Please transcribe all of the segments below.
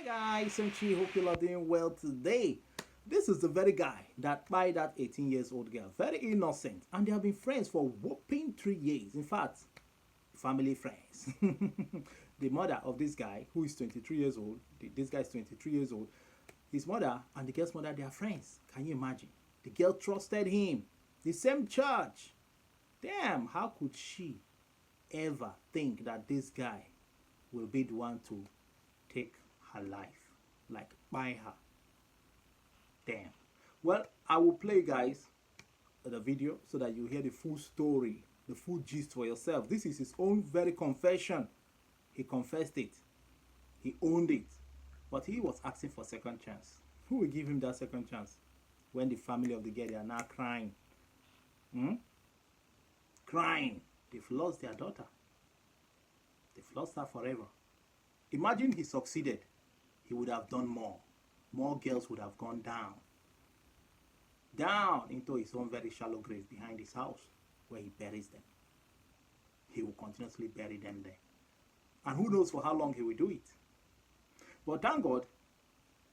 Guys, I'm Chi. Hope you are doing well today. This is the very guy that by that 18 years old girl, very innocent, and they have been friends for whopping 3 years. In fact, family friends. The mother of this guy, who is 23 years old, this guy is 23 years old, his mother and the girl's mother, they are friends. Can you imagine? The girl trusted him, the same church. Damn, how could she ever think that this guy will be the one to take her life, like buy her? Damn. Well, I will play guys the video so that you hear the full story, the full gist for yourself. This is his own very confession. He confessed it. He owned it. But he was asking for second chance. Who will give him that second chance when the family of the girl, they are now crying? Crying. They've lost their daughter. They've lost her forever. Imagine he succeeded. He would have done more. More girls would have gone down into his own very shallow grave behind his house where he buries them. He will continuously bury them there. And who knows for how long he will do it. But thank God,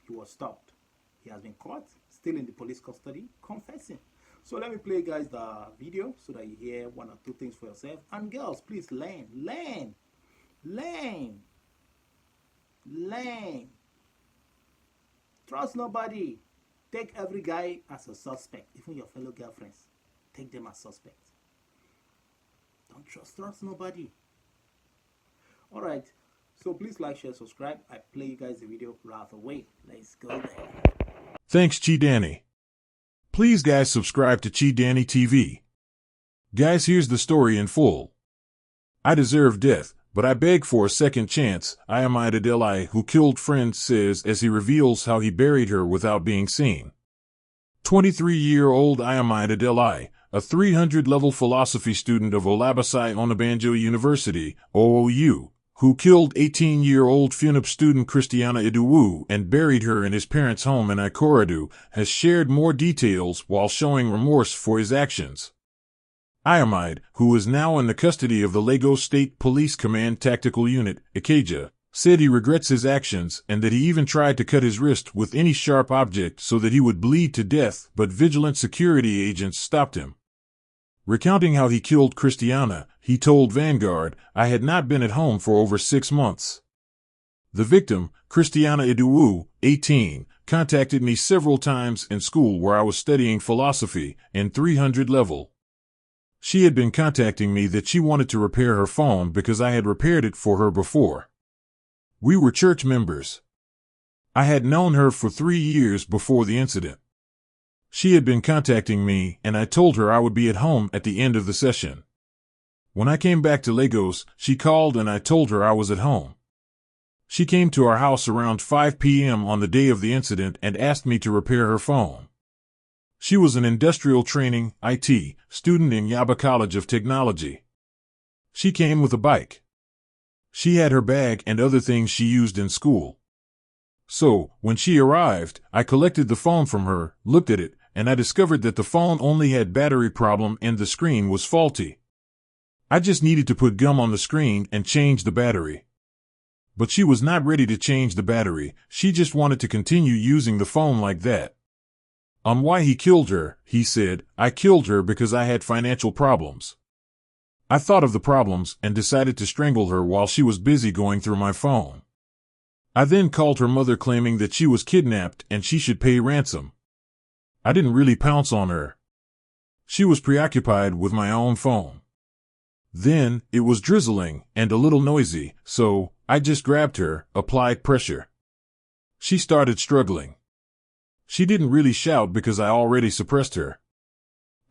he was stopped. He has been caught, still in the police custody, confessing. So let me play guys the video so that you hear one or two things for yourself. And girls, please learn. Trust nobody. Take every guy as a suspect. Even your fellow girlfriends, take them as suspects. Don't trust nobody. Alright, so please like, share, subscribe. I play you guys the video right away. Let's go there. Thanks, Chi Danny. Please guys subscribe to Chi Danny TV. Guys, here's the story in full. I deserve death, but I beg for a second chance, Adeleye, who killed friend, says as he reveals how he buried her without being seen. 23-year-old Adeleye, a 300-level philosophy student of Olabasai Onabanjo University, OOU, who killed 18-year-old FUNAP student Christiana Idowu and buried her in his parents' home in Ikorodu, has shared more details while showing remorse for his actions. Adeleye, who is now in the custody of the Lagos State Police Command Tactical Unit, Ikeja, said he regrets his actions and that he even tried to cut his wrist with any sharp object so that he would bleed to death, but vigilant security agents stopped him. Recounting how he killed Christiana, he told Vanguard, "I had not been at home for over 6 months. The victim, Christiana Idowu, 18, contacted me several times in school where I was studying philosophy, in 300 level. She had been contacting me that she wanted to repair her phone because I had repaired it for her before. We were church members. I had known her for 3 years before the incident. She had been contacting me, and I told her I would be at home at the end of the session. When I came back to Lagos, she called and I told her I was at home. She came to our house around 5 p.m. on the day of the incident and asked me to repair her phone. She was an industrial training, IT, student in Yaba College of Technology. She came with a bike. She had her bag and other things she used in school. So, when she arrived, I collected the phone from her, looked at it, and I discovered that the phone only had battery problem and the screen was faulty. I just needed to put gum on the screen and change the battery. But she was not ready to change the battery, she just wanted to continue using the phone like that. On why he killed her, he said, I killed her because I had financial problems. I thought of the problems and decided to strangle her while she was busy going through my phone. I then called her mother claiming that she was kidnapped and she should pay ransom. I didn't really pounce on her. She was preoccupied with my own phone. Then, it was drizzling and a little noisy, so I just grabbed her, applied pressure. She started struggling. She didn't really shout because I already suppressed her.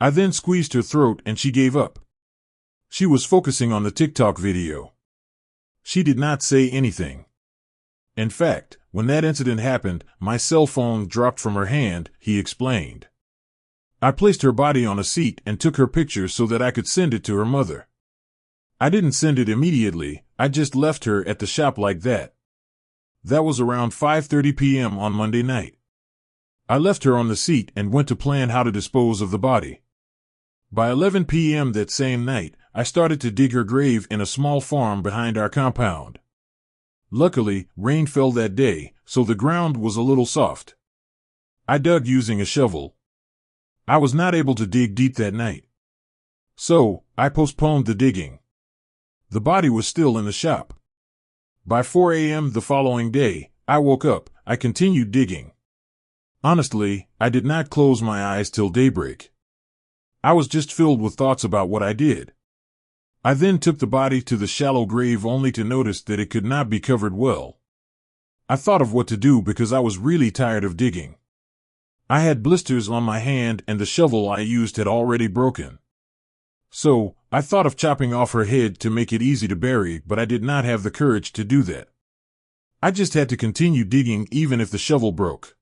I then squeezed her throat and she gave up. She was focusing on the TikTok video. She did not say anything. In fact, when that incident happened, my cell phone dropped from her hand, he explained. I placed her body on a seat and took her picture so that I could send it to her mother. I didn't send it immediately, I just left her at the shop like that. That was around 5:30 p.m. on Monday night. I left her on the seat and went to plan how to dispose of the body. By 11 p.m. that same night, I started to dig her grave in a small farm behind our compound. Luckily, rain fell that day, so the ground was a little soft. I dug using a shovel. I was not able to dig deep that night. So, I postponed the digging. The body was still in the shop. By 4 a.m. the following day, I woke up. I continued digging. Honestly, I did not close my eyes till daybreak. I was just filled with thoughts about what I did. I then took the body to the shallow grave only to notice that it could not be covered well. I thought of what to do because I was really tired of digging. I had blisters on my hand and the shovel I used had already broken. So, I thought of chopping off her head to make it easy to bury, but I did not have the courage to do that. I just had to continue digging even if the shovel broke.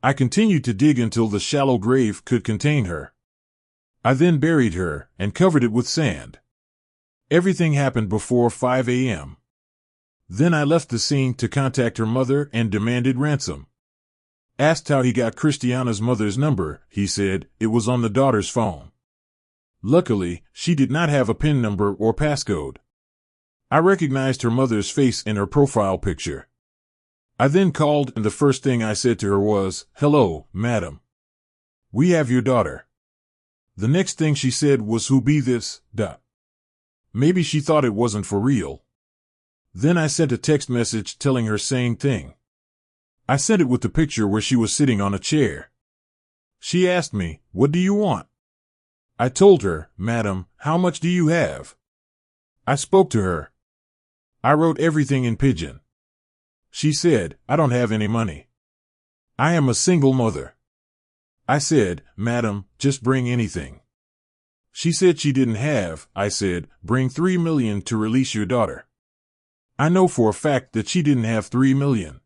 I continued to dig until the shallow grave could contain her. I then buried her and covered it with sand. Everything happened before 5 a.m. Then I left the scene to contact her mother and demanded ransom. Asked how he got Christiana's mother's number, he said it was on the daughter's phone. Luckily, she did not have a PIN number or passcode. I recognized her mother's face in her profile picture. I then called and the first thing I said to her was, "Hello, madam. We have your daughter." The next thing she said was, "Who be this, da?" Maybe she thought it wasn't for real. Then I sent a text message telling her same thing. I sent it with the picture where she was sitting on a chair. She asked me, "What do you want?" I told her, "Madam, how much do you have?" I spoke to her. I wrote everything in pidgin. She said, "I don't have any money. I am a single mother." I said, "Madam, just bring anything." She said she didn't have. I said, "Bring 3 million to release your daughter." I know for a fact that she didn't have 3 million.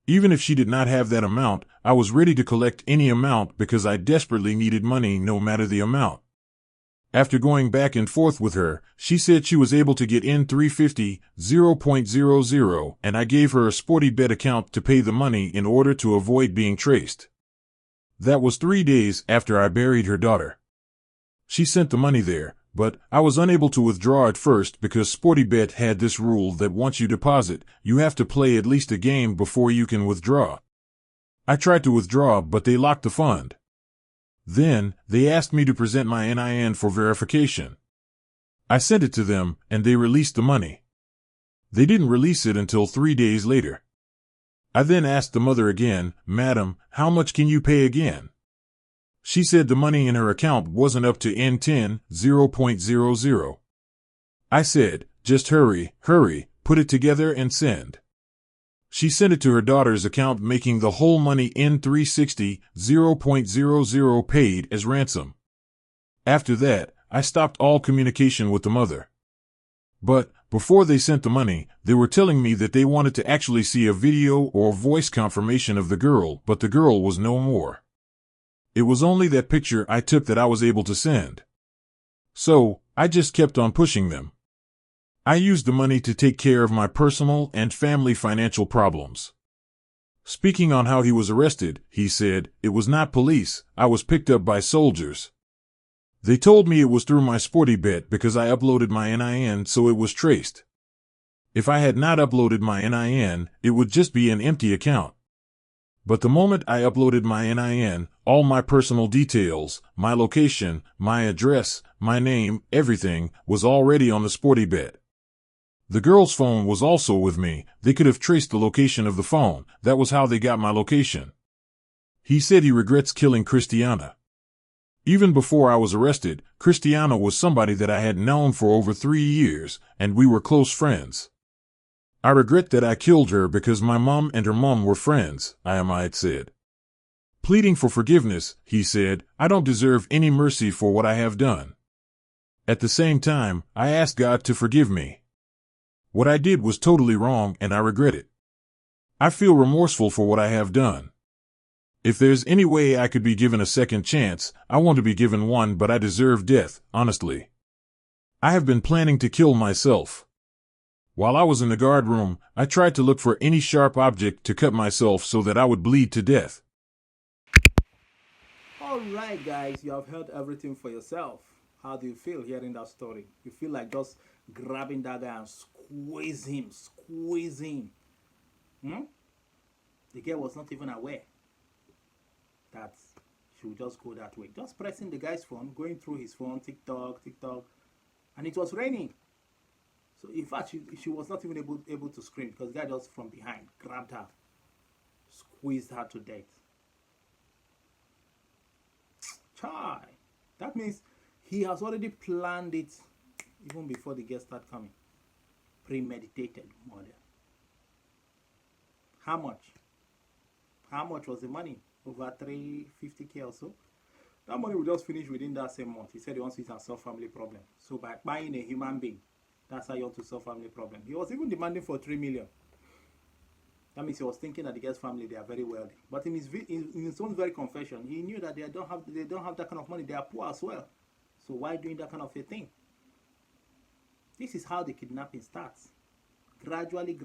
Even if she did not have that amount, I was ready to collect any amount because I desperately needed money no matter the amount. After going back and forth with her, she said she was able to get in 350, 0.00, and I gave her a sporty bet account to pay the money in order to avoid being traced. That was 3 days after I buried her daughter. She sent the money there, but I was unable to withdraw at first because SportyBet had this rule that once you deposit, you have to play at least a game before you can withdraw. I tried to withdraw, but they locked the fund. Then, they asked me to present my NIN for verification. I sent it to them, and they released the money. They didn't release it until 3 days later. I then asked the mother again, "Madam, how much can you pay again?" She said the money in her account wasn't up to N10, 0.00. I said, "Just hurry, put it together and send." She sent it to her daughter's account, making the whole money N360, 0.00 paid as ransom. After that, I stopped all communication with the mother. But, before they sent the money, they were telling me that they wanted to actually see a video or voice confirmation of the girl, but the girl was no more. It was only that picture I took that I was able to send. So, I just kept on pushing them. I used the money to take care of my personal and family financial problems. Speaking on how he was arrested, he said, "It was not police, I was picked up by soldiers. They told me it was through my SportyBet because I uploaded my NIN, so it was traced. If I had not uploaded my NIN, it would just be an empty account. But the moment I uploaded my NIN, all my personal details, my location, my address, my name, everything, was already on the SportyBet. The girl's phone was also with me. They could have traced the location of the phone. That was how they got my location." He said he regrets killing Christiana. Even before I was arrested, Christiana was somebody that I had known for over 3 years, and we were close friends. "I regret that I killed her because my mom and her mom were friends," Adeleye said. Pleading for forgiveness, he said, "I don't deserve any mercy for what I have done. At the same time, I ask God to forgive me. What I did was totally wrong and I regret it. I feel remorseful for what I have done. If there's any way I could be given a second chance, I want to be given one, but I deserve death, honestly. I have been planning to kill myself. While I was in the guard room, I tried to look for any sharp object to cut myself so that I would bleed to death." Alright guys, you have heard everything for yourself. How do you feel hearing that story? You feel like just grabbing that guy and squeeze him. Hmm? The girl was not even aware that she would just go that way. Just pressing the guy's phone, going through his phone, TikTok, and it was raining. So in fact, she was not even able to scream because the guy just from behind grabbed her, squeezed her to death. Chai. That means he has already planned it even before the girls start coming. Premeditated murder. How much? How much was the money? Over 350K or so. That money will just finish within that same month. He said he wants to solve family problem. So by buying a human being, that's how you want to solve family problem. He was even demanding for 3 million. That means he was thinking that the guy's family, they are very wealthy. But in his own very confession, he knew that they don't have that kind of money. They are poor as well. So why doing that kind of a thing? This is how the kidnapping starts. Gradually.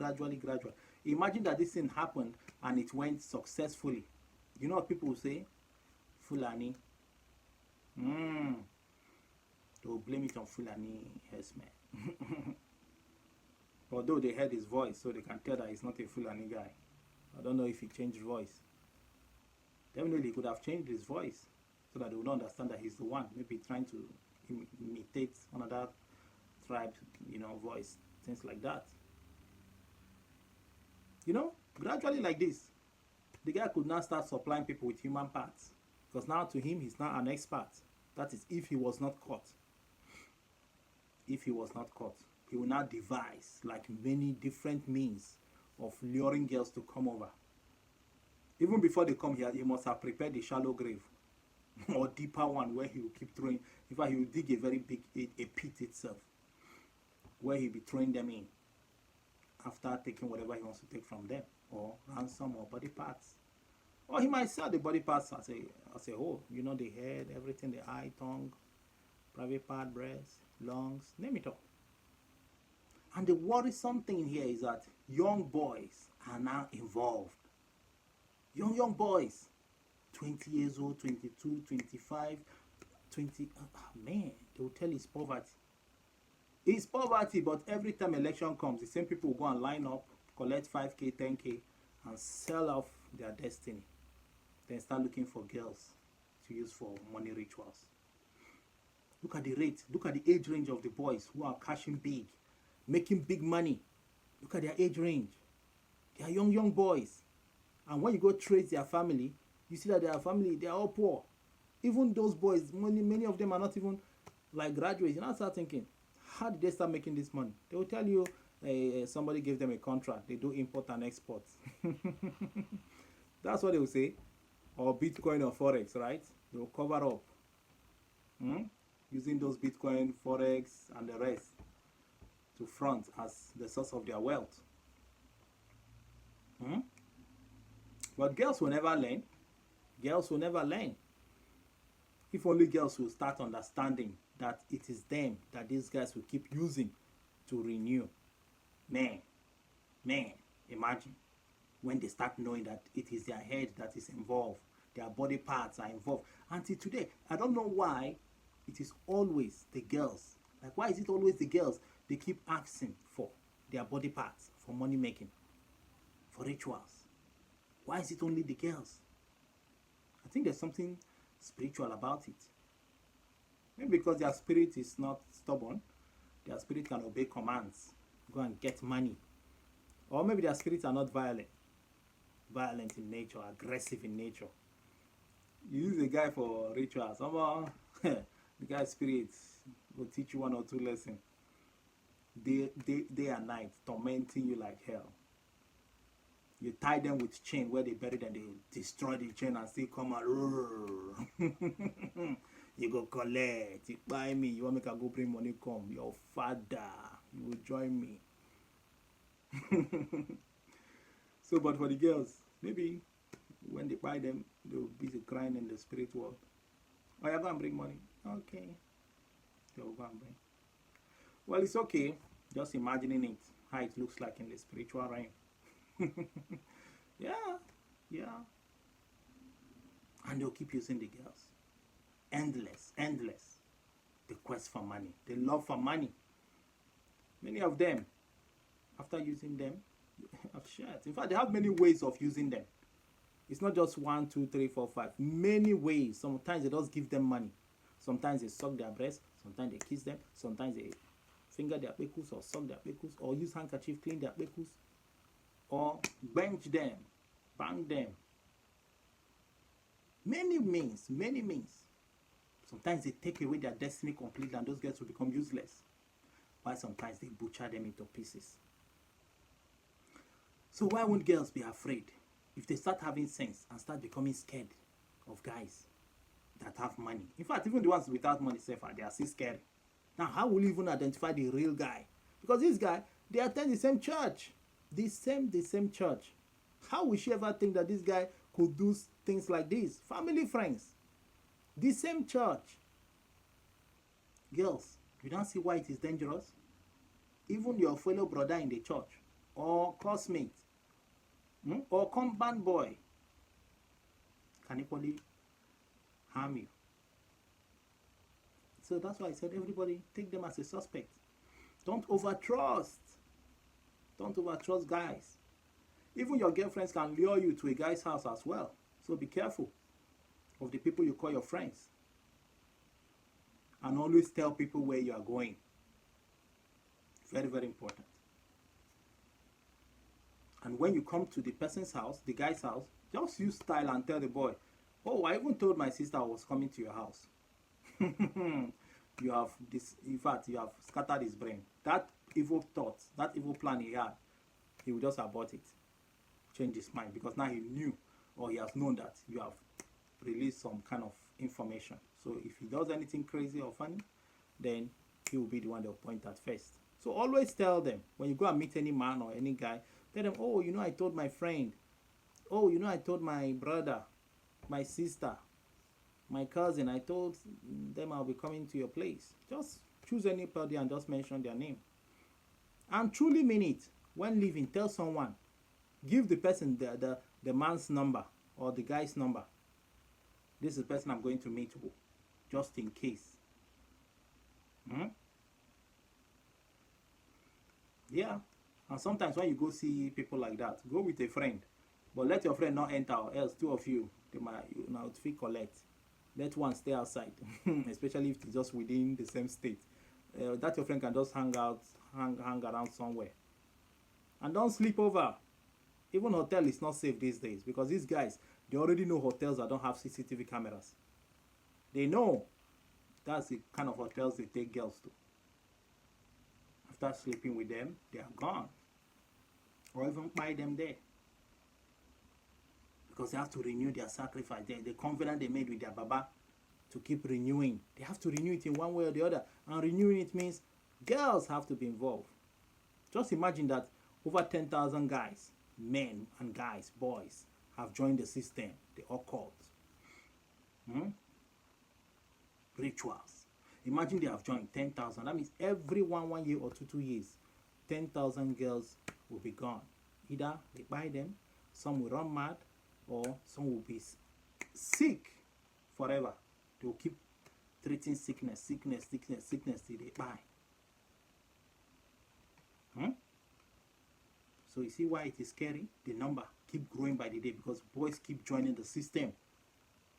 Imagine that this thing happened and it went successfully. You know what people will say? Fulani. They'll blame it on Fulani herdsmen. Although they heard his voice, so they can tell that he's not a Fulani guy. I don't know if he changed voice. Definitely he could have changed his voice so that they would understand that he's the one. Maybe trying to imitate another tribe, voice. Things like that. Gradually like this, the guy could now start supplying people with human parts. Because now to him, he's now an expert. That is, if he was not caught. If he was not caught, he will now devise like many different means of luring girls to come over. Even before they come here, he must have prepared a shallow grave or deeper one where he will keep throwing. In fact, he will dig a very big a pit itself where he'll be throwing them in after taking whatever he wants to take from them, or ransom or body parts. Or he might sell the body parts as a whole. The head, everything, the eye, tongue, private part, breast, lungs, name it all. And the worrisome thing here is that young boys are now involved. Young boys, 20 years old, 22, 25, 20. Man, they will tell it's poverty. It's poverty, but every time election comes, the same people will go and line up, collect 5K, 10K, and sell off their destiny. Then start looking for girls to use for money rituals. Look at the rate. Look at the age range of the boys who are cashing big, making big money. Look at their age range. They are young boys. And when you go trace their family, you see that their family, they are all poor. Even those boys, many of them are not even like graduates. You now start thinking, how did they start making this money? They will tell you somebody gave them a contract. They do import and export. That's what they will say. Or Bitcoin or Forex, right? They will cover up. Using those Bitcoin, Forex, and the rest to front as the source of their wealth. But girls will never learn. Girls will never learn. If only girls will start understanding that it is them that these guys will keep using to renew. Man, imagine when they start knowing that it is their head that is involved, their body parts are involved. Until today, I don't know why it is always the girls. Like, why is it always the girls? They keep asking for their body parts, for money making, for rituals. Why is it only the girls? I think there's something spiritual about it. Maybe because their spirit is not stubborn. Their spirit can obey commands. Go and get money. Or maybe their spirits are not violent. Violent in nature, aggressive in nature. You use a guy for rituals. The guy's spirit will teach you 1 or 2 lessons. Day and night, tormenting you like hell. You tie them with chain where they bury them, they destroy the chain and still come out. You go collect, you buy me, you want me to go bring money come. Your father, you will join me. So, but for the girls, maybe when they buy them, they will be crying in the spirit world. Oh, you're going to bring money? Okay. They will go and bring. Well, it's okay. Just imagining it, how it looks like in the spiritual realm. Yeah. And they'll keep using the girls. Endless. The quest for money. The love for money. Many of them, after using them, have shared. In fact, they have many ways of using them. It's not just 1, 2, 3, 4, 5. Many ways. Sometimes they just give them money. Sometimes they suck their breasts. Sometimes they kiss them. Sometimes they finger their pekus or suck their pekus or use handkerchief clean their pekus or bench them, bang them. Many means, many means. Sometimes they take away their destiny completely and those girls will become useless. While sometimes they butcher them into pieces. So why won't girls be afraid if they start having sense and start becoming scared of guys that have money? In fact, even the ones without money, they are still scared. Now, how will you even identify the real guy? Because this guy, they attend the same church. The same church. How will she ever think that this guy could do things like this? Family, friends. The same church. Girls, you don't see why it is dangerous? Even your fellow brother in the church or classmate or compound boy can equally harm you. So that's why I said everybody take them as a suspect. Don't overtrust. Don't overtrust guys. Even your girlfriends can lure you to a guy's house as well. So be careful of the people you call your friends. And always tell people where you are going. Very, very important. And when you come to the person's house, the guy's house, just use style and tell the boy, oh, I even told my sister I was coming to your house. You have this, in fact, you have scattered his brain. That evil thought, that evil plan he had, he will just abort it. Change his mind because now he knew or he has known that you have released some kind of information. So if he does anything crazy or funny, then he will be the one they'll point at first. So always tell them when you go and meet any man or any guy, tell them, oh, I told my friend. Oh, I told my brother, my sister, my cousin. I told them I'll be coming to your place. Just choose anybody and just mention their name. And truly mean it. When leaving, tell someone. Give the person the man's number or the guy's number. This is the person I'm going to meet with, just in case. Yeah. And sometimes when you go see people like that, go with a friend. But let your friend not enter or else two of you, they might feel collect. Let one stay outside. Especially if it's just within the same state. That your friend can just hang around somewhere. And don't sleep over. Even hotel is not safe these days because these guys, they already know hotels that don't have CCTV cameras. They know that's the kind of hotels they take girls to. After sleeping with them, they are gone. Or even buy them there. Because they have to renew their sacrifice. The covenant they made with their baba to keep renewing. They have to renew it in one way or the other. And renewing it means girls have to be involved. Just imagine that over 10,000 guys, men and guys, boys, have joined the system, the occult. Rituals. Imagine they have joined 10,000. That means every 1 year or 2 years, 10,000 girls will be gone. Either they buy them, some will run mad, or some will be sick forever. They will keep treating sickness till they buy. So you see why it is scary? The number keep growing by the day because boys keep joining the system.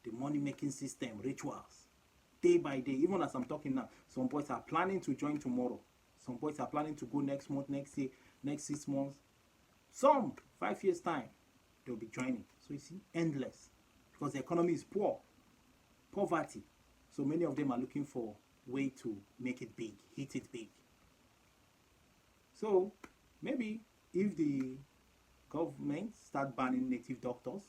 The money-making system, rituals. Day by day, even as I'm talking now, some boys are planning to join tomorrow. Some boys are planning to go next month, next year, next 6 months. Some, 5 years time, they'll be joining. So you see, endless. Because the economy is poor. Poverty. So many of them are looking for a way to make it big, hit it big. So maybe if the government start banning native doctors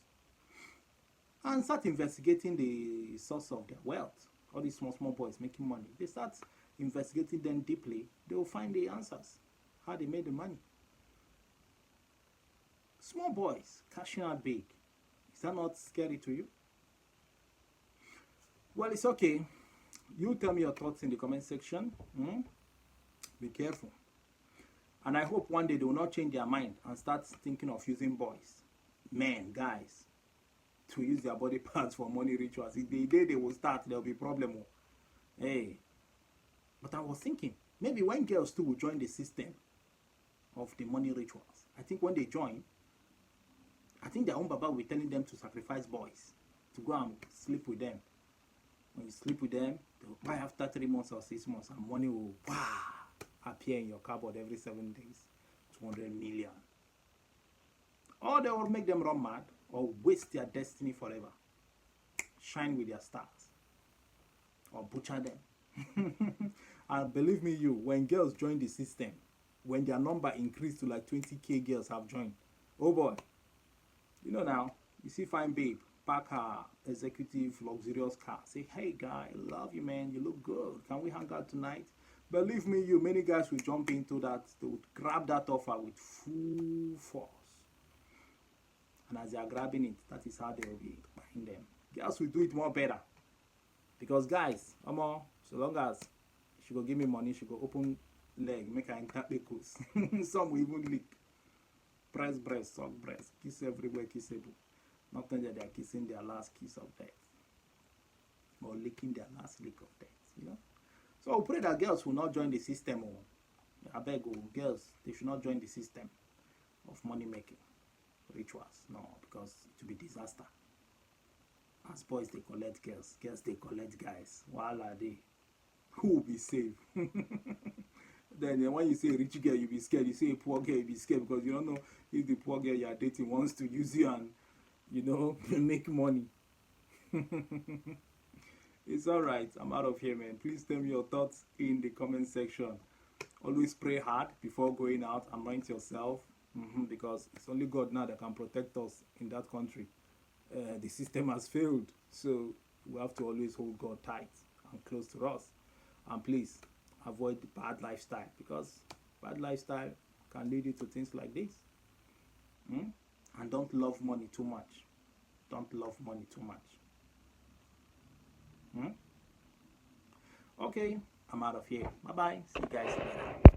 and start investigating the source of their wealth, all these small boys making money, they start investigating them deeply, they will find the answers, how they made the money. Small boys cashing out big. Is that not scary to you? Well, it's okay. You tell me your thoughts in the comment section. Be careful. And I hope one day they will not change their mind and start thinking of using boys, men, guys, to use their body parts for money rituals. The day they will start, there will be a problem. Hey. But I was thinking, Maybe when girls too will join the system of the money rituals, I think when they join, I think their own baba will be telling them to sacrifice boys, to go and sleep with them. When you sleep with them, they will buy after 3 months or 6 months, and money will appear in your cupboard every 7 days. 200 million. Or they will make them run mad or waste their destiny forever. Shine with their stars. Or butcher them. And believe me, when girls join the system, when their number increased to like 20k girls have joined, oh boy, you know now, you see fine babe, park her executive luxurious car, say, hey guy, love you man, you look good, can we hang out tonight? Believe me, many guys will jump into that, they would grab that offer with full force. And as they are grabbing it, that is how they will be buying them. Girls will do it more better. Because guys, so long as she go give me money, she go open leg, make her enter pickles. Some will even lick. Press breast, suck breast, kiss everywhere kissable. Not only that they are kissing their last kiss of death. Or licking their last lick of death, you know. So we pray that girls will not join the system. I beg you, girls, they should not join the system of money making rituals. No, because it will be disaster. As boys, they collect girls. Girls, they collect guys. While are they? Who will be saved? Then when you say a rich girl, you'll be scared. You say a poor girl, you'll be scared because you don't know if the poor girl you are dating wants to use you and, make money. It's alright. I'm out of here, man. Please tell me your thoughts in the comment section. Always pray hard before going out. Anoint yourself. Because it's only God now that can protect us in that country. The system has failed. So we have to always hold God tight and close to us. And please, avoid the bad lifestyle. Because bad lifestyle can lead you to things like this. And don't love money too much. Don't love money too much. Okay, I'm out of here. Bye-bye. See you guys later.